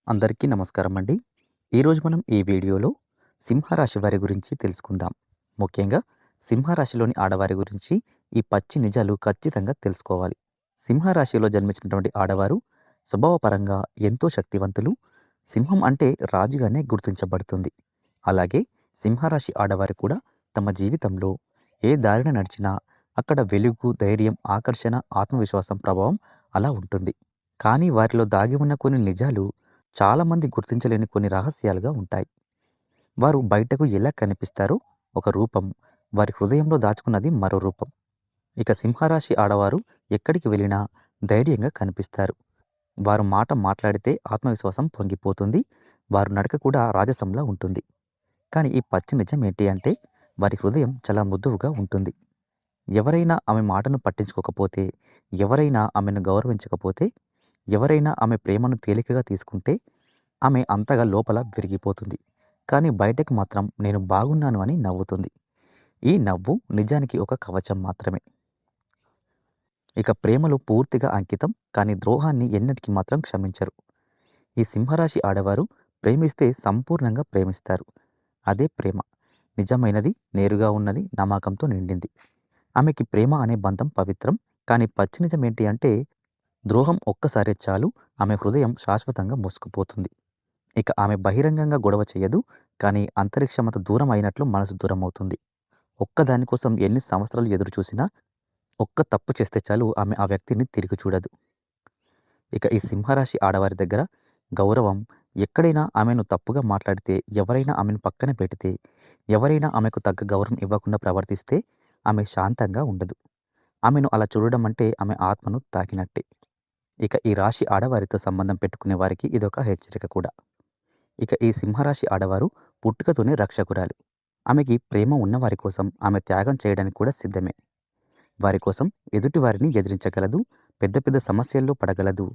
అందరికీ నమస్కారం అండి. ఈరోజు మనం ఈ వీడియోలో సింహరాశి వారి గురించి తెలుసుకుందాం. ముఖ్యంగా సింహరాశిలోని ఆడవారి గురించి ఈ పచ్చి నిజాలు ఖచ్చితంగా తెలుసుకోవాలి. సింహరాశిలో జన్మించినటువంటి ఆడవారు స్వభావపరంగా ఎంతో శక్తివంతులు. సింహం అంటే రాజుగానే గుర్తించబడుతుంది. అలాగే సింహరాశి ఆడవారు కూడా తమ జీవితంలో ఏ దారిన నడిచినా అక్కడ వెలుగు, ధైర్యం, ఆకర్షణ, ఆత్మవిశ్వాసం ప్రభావం అలా ఉంటుంది. కానీ వారిలో దాగి ఉన్న కొన్ని నిజాలు చాలామంది గుర్తించలేని కొన్ని రహస్యాలుగా ఉంటాయి. వారు బయటకు ఎలా కనిపిస్తారో ఒక రూపం, వారి హృదయంలో దాచుకున్నది మరో రూపం. ఇక సింహరాశి ఆడవారు ఎక్కడికి వెళ్ళినా ధైర్యంగా కనిపిస్తారు. వారు మాట మాట్లాడితే ఆత్మవిశ్వాసం పొంగిపోతుంది. వారు నడక కూడా రాజసంలా ఉంటుంది. కానీ ఈ పచ్చి నిజం ఏంటి అంటే వారి హృదయం చాలా మృదువుగా ఉంటుంది. ఎవరైనా ఆమె మాటను పట్టించుకోకపోతే, ఎవరైనా ఆమెను గౌరవించకపోతే, ఎవరైనా ఆమె ప్రేమను తేలికగా తీసుకుంటే ఆమె అంతగా లోపల విరిగిపోతుంది. కానీ బయటకు మాత్రం నేను బాగున్నాను అని నవ్వుతుంది. ఈ నవ్వు నిజానికి ఒక కవచం మాత్రమే. ఇక ప్రేమలో పూర్తిగా అంకితం, కానీ ద్రోహాన్ని ఎన్నటికి మాత్రం క్షమించరు. ఈ సింహరాశి ఆడవారు ప్రేమిస్తే సంపూర్ణంగా ప్రేమిస్తారు. అదే ప్రేమ. నిజమైనది, నేరుగా ఉన్నది, నమ్మకంతో నిండింది. ఆమెకి ప్రేమ అనే బంధం పవిత్రం. కానీ పచ్చి నిజం ఏంటి అంటే ద్రోహం ఒక్కసారే చాలు, ఆమె హృదయం శాశ్వతంగా మూసుకుపోతుంది. ఇక ఆమె బహిరంగంగా గొడవ చేయదు. కానీ అంతరిక్షమంత దూరం అయినట్లు మనసు దూరమవుతుంది. ఒక్కదాని కోసం ఎన్ని సంవత్సరాలు ఎదురు చూసినా, ఒక్క తప్పు చేస్తే చాలు ఆమె ఆ వ్యక్తిని తిరిగి చూడదు. ఇక ఈ సింహరాశి ఆడవారి దగ్గర గౌరవం, ఎక్కడైనా ఆమెను తప్పుగా మాట్లాడితే, ఎవరైనా ఆమెను పక్కన పెడితే, ఎవరైనా ఆమెకు తగ్గ గౌరవం ఇవ్వకుండా ప్రవర్తిస్తే ఆమె శాంతంగా ఉండదు. ఆమెను అలా చూడడం అంటే ఆమె ఆత్మను తాకినట్టే. ఇక ఈ రాశి ఆడవారితో సంబంధం పెట్టుకునే వారికి ఇదొక హెచ్చరిక కూడా. ఇక ఈ సింహరాశి ఆడవారు పుట్టుకతోనే రక్షకురాలు. ఆమెకి ప్రేమ ఉన్నవారి కోసం ఆమె త్యాగం చేయడానికి కూడా సిద్ధమే. వారి కోసం ఎదుటి వారిని ఎదిరించగలదు, పెద్ద పెద్ద సమస్యల్లో పడగలదు,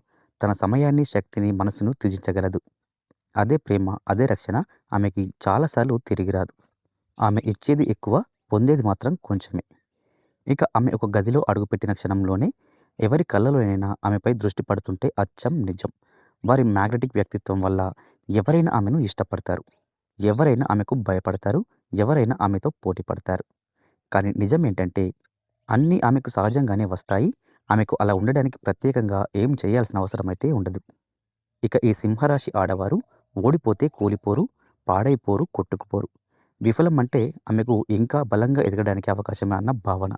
తన సమయాన్ని, శక్తిని, మనసును త్యజించగలదు. అదే ప్రేమ, అదే రక్షణ ఆమెకి చాలాసార్లు తిరిగి రాదు. ఆమె ఇచ్చేది ఎక్కువ, పొందేది మాత్రం కొంచెమే. ఇక ఆమె ఒక గదిలో అడుగుపెట్టిన క్షణంలోనే ఎవరి కళ్ళలోనైనా ఆమెపై దృష్టి పడుతుంటే అచ్చం నిజం. వారి మ్యాగ్నెటిక్ వ్యక్తిత్వం వల్ల ఎవరైనా ఆమెను ఇష్టపడతారు. ఎవరైనా ఆమెకు భయపడతారు. ఎవరైనా ఆమెతో పోటీ పడతారు. కానీ నిజం ఏంటంటే అన్నీ ఆమెకు సహజంగానే వస్తాయి. ఆమెకు అలా ఉండడానికి ప్రత్యేకంగా ఏం చేయాల్సిన అవసరమైతే ఉండదు. ఇక ఈ సింహరాశి ఆడవారు ఓడిపోతే కూలిపోరు, పాడైపోరు, కొట్టుకుపోరు. విఫలం అంటే ఆమెకు ఇంకా బలంగా ఎదగడానికి అవకాశమే అన్న భావన.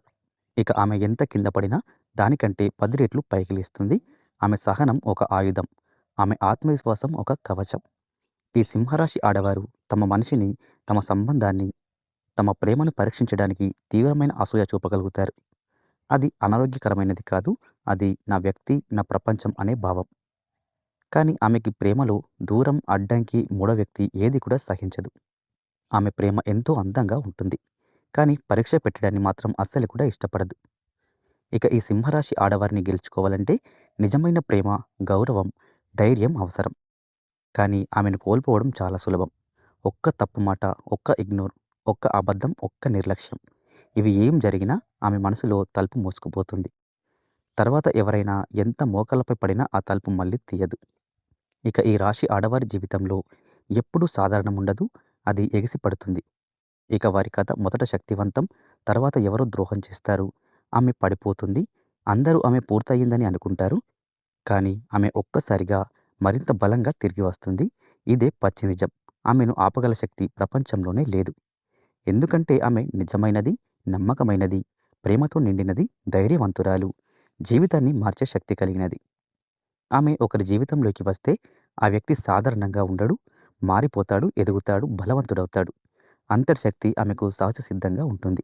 ఇక ఆమె ఎంత కింద పడినా దానికంటే 10 రెట్లు పైకి లేస్తుంది. ఆమె సహనం ఒక ఆయుధం. ఆమె ఆత్మవిశ్వాసం ఒక కవచం. ఈ సింహరాశి ఆడవారు తమ మనిషిని, తమ సంబంధాన్ని, తమ ప్రేమను పరీక్షించడానికి తీవ్రమైన అసూయ చూపగలుగుతారు. అది అనారోగ్యకరమైనది కాదు. అది నా వ్యక్తి, నా ప్రపంచం అనే భావం. కానీ ఆమెకి ప్రేమలో దూరం, అడ్డంకి, మూడో వ్యక్తి ఏది కూడా సహించదు. ఆమె ప్రేమ ఎంతో అందంగా ఉంటుంది. కానీ పరీక్ష పెట్టడాన్ని మాత్రం అస్సలు కూడా ఇష్టపడదు. ఇక ఈ సింహరాశి ఆడవారిని గెలుచుకోవాలంటే నిజమైన ప్రేమ, గౌరవం, ధైర్యం అవసరం. కానీ ఆమెను కోల్పోవడం చాలా సులభం. ఒక్క తప్పు మాట, ఒక్క ఇగ్నోర్, ఒక్క అబద్ధం, ఒక్క నిర్లక్ష్యం. ఇవి ఏం జరిగినా ఆమె మనసులో తలుపు మూసుకుపోతుంది. తర్వాత ఎవరైనా ఎంత మోకాళ్ళపై పడినా ఆ తలుపు మళ్ళీ తీయదు. ఇక ఈ రాశి ఆడవారి జీవితంలో ఎప్పుడూ సాధారణముండదు. అది ఎగిసిపడుతుంది. ఇక వారి కథ మొదట శక్తివంతం, తర్వాత ఎవరో ద్రోహం చేస్తారు. ఆమె పడిపోతుంది. అందరూ ఆమె పూర్తయిందని అనుకుంటారు. కానీ ఆమె ఒక్కసారిగా మరింత బలంగా తిరిగి వస్తుంది. ఇదే పచ్చి నిజం. ఆమెను ఆపగల శక్తి ప్రపంచంలోనే లేదు. ఎందుకంటే ఆమె నిజమైనది, నమ్మకమైనది, ప్రేమతో నిండినది, ధైర్యవంతురాలు, జీవితాన్ని మార్చే శక్తి కలిగినది. ఆమె ఒకరి జీవితంలోకి వస్తే ఆ వ్యక్తి సాధారణంగా ఉండడు, మారిపోతాడు, ఎదుగుతాడు, బలవంతుడవుతాడు. అంతటి శక్తి ఆమెకు సహజ సిద్ధంగా ఉంటుంది.